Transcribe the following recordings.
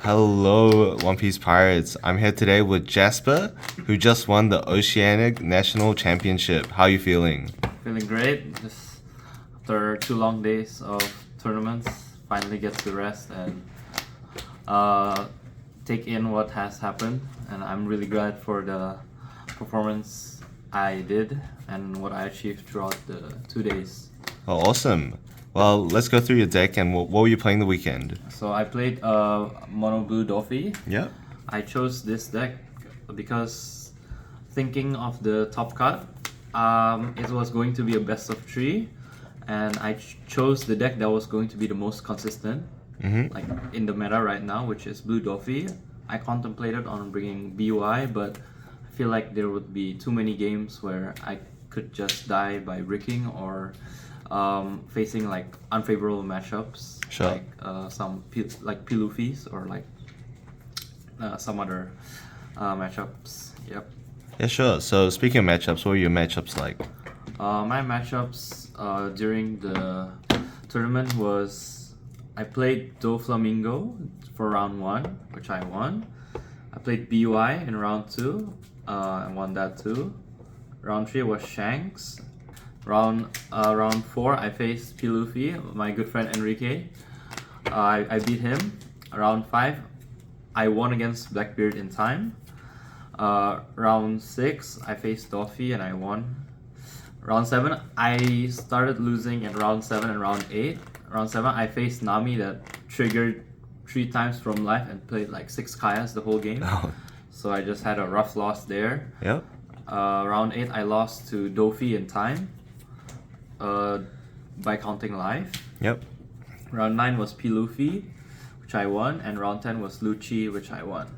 Hello, One Piece Pirates. I'm here today with Jasper, who just won the Oceanic National Championship. How are you feeling? Feeling great. Just after 2 long days of tournaments, finally get to rest and take in what has happened. And I'm really glad for the performance I did and what I achieved throughout the 2 days. Oh, awesome. Well, let's go through your deck and what were you playing the weekend? So I played Mono Blue Doffy. Yep. I chose this deck because thinking of the top card, it was going to be a best of 3, and I chose the deck that was going to be the most consistent, like in the meta right now, which is Blue Doffy. I contemplated on bringing BY, but I feel like there would be too many games where I could just die by bricking or facing like unfavorable matchups, Sure. like some Pilufis or like some other matchups. Yep. Yeah, sure. So speaking of matchups, what were your matchups like? My matchups during the tournament was I played Doflamingo for round 1, which I won. I played BY in round 2 and won that too. Round 3 was Shanks. Round 4 I faced Pilufi, my good friend Enrique. I beat him. Round 5 I won against Blackbeard in time. Round 6 I faced Doffy and I won. Round 7 I started losing in round 7 and round 8. Round 7 I faced Nami that triggered 3 times from life and played like 6 Kayas the whole game. Oh. So I just had a rough loss there. Yep. Round 8 I lost to Doffy in time by counting life. Yep. Round 9 was Pilufi, which I won, and round 10 was Lucci, which I won.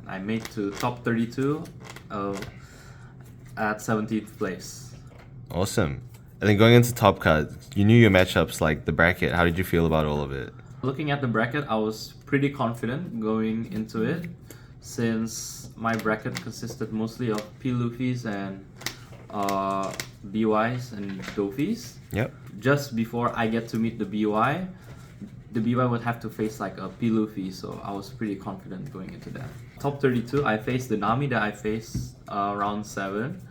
I made to top 32 at 17th place. Awesome. And then going into top cut, you knew your matchups like the bracket. How did you feel about all of it? Looking at the bracket, I was pretty confident going into it since my bracket consisted mostly of Pilufis and BYs and Dofis. Yep. Just before I get to meet the BY would have to face like a Pilufi, so I was pretty confident going into that. Top 32, I faced the Nami that I faced round 7,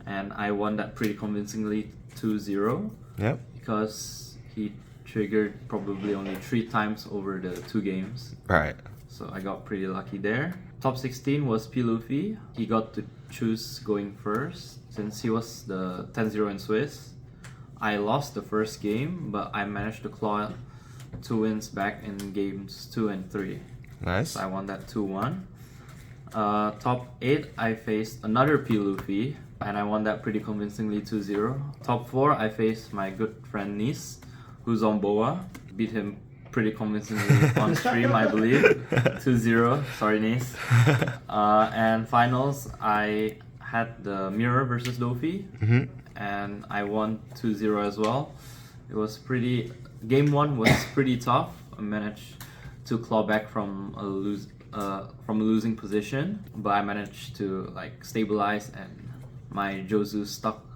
and I won that pretty convincingly 2-0. Yep. Because he triggered probably only 3 times over the 2 games. Right. So I got pretty lucky there. Top 16 was Pilufi. He got to choose going first since he was the 10-0 in Swiss. I lost the first game, but I managed to claw 2 wins back in games 2 and 3. Nice. So I won that 2-1. Top 8, I faced another Pilufi, and I won that pretty convincingly 2-0. Top 4, I faced my good friend Nis, who's on Boa. Beat him pretty convincingly on stream, I believe. 2-0. Sorry, Nis. And finals, I had the Mirror versus Dofi, and I won 2-0 as well. It was pretty. Game 1 was pretty tough. I managed to claw back from a losing position, but I managed to like stabilize, and my Jozu stuck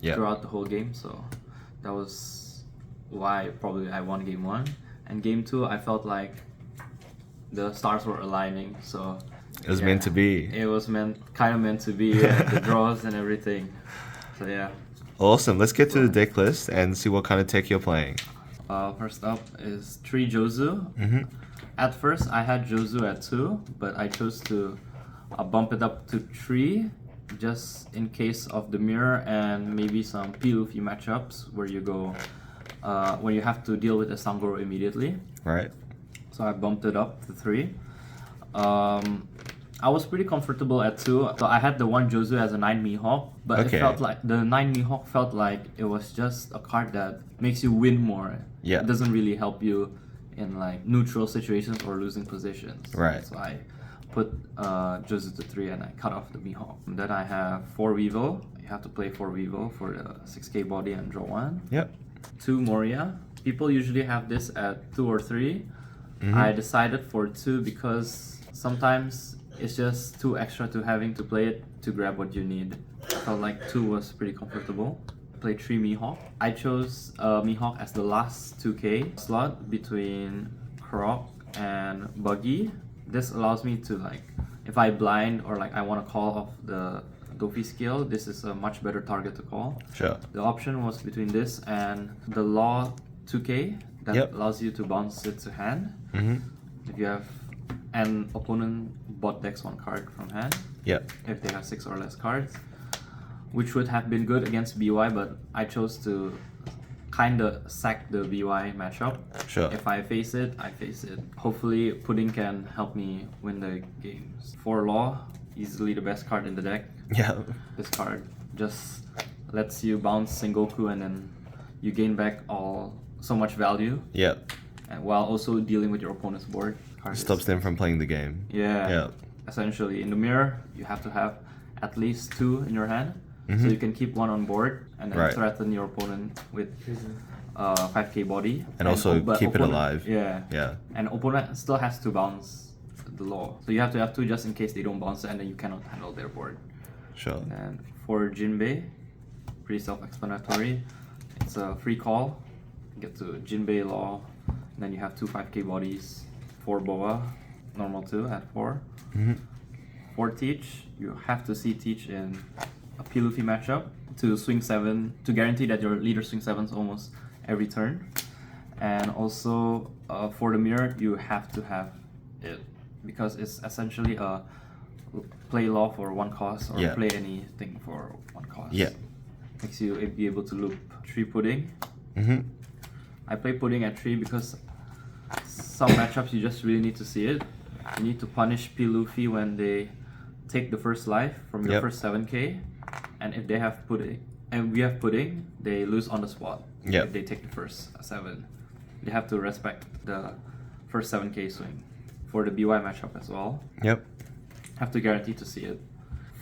throughout the whole game. So that was why probably I won game 1. And game 2, I felt like the stars were aligning. So It was meant to be. It was kind of meant to be. The draws and everything. So yeah. Awesome. Let's get to the deck list and see what kind of deck you're playing. First up is 3 Jozu. At first, I had Jozu at 2, but I chose to bump it up to 3 just in case of the mirror and maybe some Pilufi matchups where you go when you have to deal with a Sangoro immediately. Right. So I bumped it up to 3. I was pretty comfortable at 2. So I had the 1 Jozu as a 9 Mihawk, but it felt like the 9 Mihawk felt like it was just a card that makes you win more. Yeah. It doesn't really help you in like neutral situations or losing positions. Right. So I put Jozu to 3 and I cut off the Mihawk. And then I have 4 Weevil. You have to play 4 Weevil for the 6k body and draw 1. Yep. 2 Moria. People usually have this at 2 or 3. I decided for 2 because sometimes it's just too extra to having to play it to grab what you need. I felt like 2 was pretty comfortable. Played 3 Mihawk. I chose Mihawk as the last 2k slot between Croc and Buggy. this allows me to like, if I blind or like I want to call off the Dofi skill, this is a much better target to call. Sure. The option was between this and the Law 2K that allows you to bounce it to hand. If you have an opponent bot decks one card from hand. If they have 6 or less cards, which would have been good against BY, but I chose to kind of sack the BY matchup. Sure. If I face it, I face it. Hopefully, Pudding can help me win the games. For Law, easily the best card in the deck. Yeah. This card just lets you bounce Sengoku and then you gain back so much value. And while also dealing with your opponent's board. Stops them from playing the game. Essentially, in the mirror, you have to have at least 2 in your hand. So you can keep 1 on board and then threaten your opponent with 5k body. And also keep it alive. And opponent still has to bounce the Law. So you have to have 2 just in case they don't bounce it and then you cannot handle their board. Sure. And for Jinbei, pretty self-explanatory. It's a free call. You get to Jinbei Law. Then you have 2 5k bodies. 4 Boa, normal 2 at 4. For Teach, you have to see Teach in a P-Luffy matchup to swing 7, to guarantee that your leader swings 7s almost every turn. And also for the mirror, you have to have it because it's essentially a play Law for 1 cost or play anything for 1 cost. Makes you be able to loop 3 Pudding. I play Pudding at 3 because some matchups you just really need to see it. You need to punish P-Luffy when they take the first life from your first 7k, and if they have Pudding, and we have Pudding, they lose on the spot. If they take the first 7, they have to respect the first 7k swing. For the BY matchup as well. Have to guarantee to see it.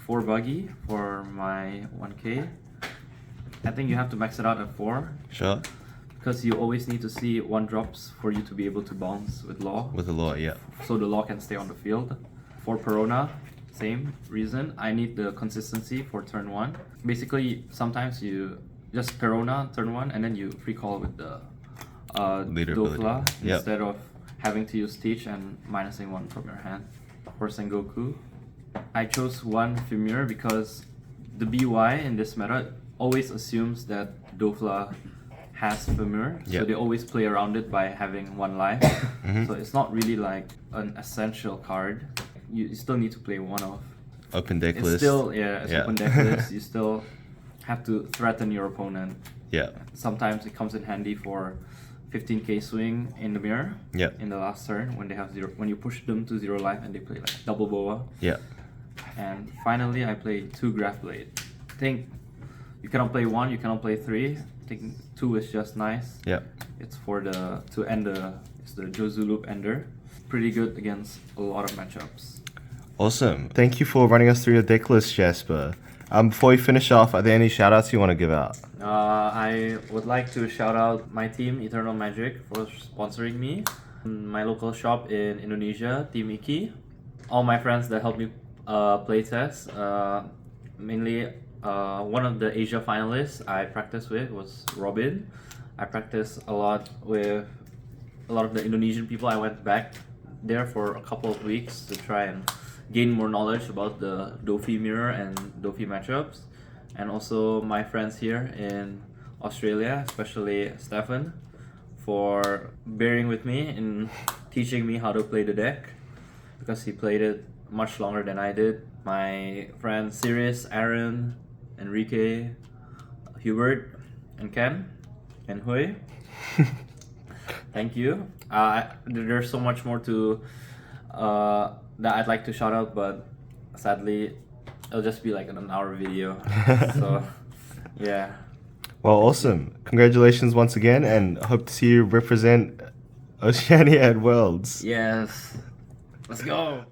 For Buggy, for my 1k, I think you have to max it out at 4. Sure. Because you always need to see 1 drops for you to be able to bounce with Law. With the Law, So the Law can stay on the field. For Perona, same reason. I need the consistency for turn 1. Basically, sometimes you just Perona turn 1 and then you free call with the Dofla instead of having to use Teach and minusing 1 from your hand. For Sengoku, I chose 1 Femur because the BY in this meta always assumes that Dofla has Femur, so they always play around it by having 1 life. So it's not really like an essential card. You still need to play 1 of. Open deck list. Still, it's open deck list. You still have to threaten your opponent. Sometimes it comes in handy for 15k swing in the mirror. In the last turn when they have 0, when you push them to 0 life and they play like double Boa. And finally, I play 2 Graph Blade. I think you cannot play 1, you cannot play 3. I think 2 is just nice. It's for to end it's the Jozu Loop ender. Pretty good against a lot of matchups. Awesome. Thank you for running us through your deck list, Jasper. Before we finish off, are there any shout-outs you want to give out? I would like to shout out my team, Eternal Magic, for sponsoring me. My local shop in Indonesia, Team Iki. All my friends that helped me playtest. Mainly one of the Asia finalists I practiced with was Robin. I practiced a lot with a lot of the Indonesian people. I went back there for a couple of weeks to try and gain more knowledge about the Dofi mirror and Dofi matchups. And also my friends here in Australia, especially Stefan, for bearing with me in teaching me how to play the deck because he played it much longer than I did. My friends Sirius, Aaron, Enrique, Hubert, and Ken, and Hui. Thank you. There's so much more to that I'd like to shout out, but sadly, it'll just be like an hour video. So, yeah. Well, awesome. Congratulations once again, and hope to see you represent Oceania at Worlds. Yes. Let's go.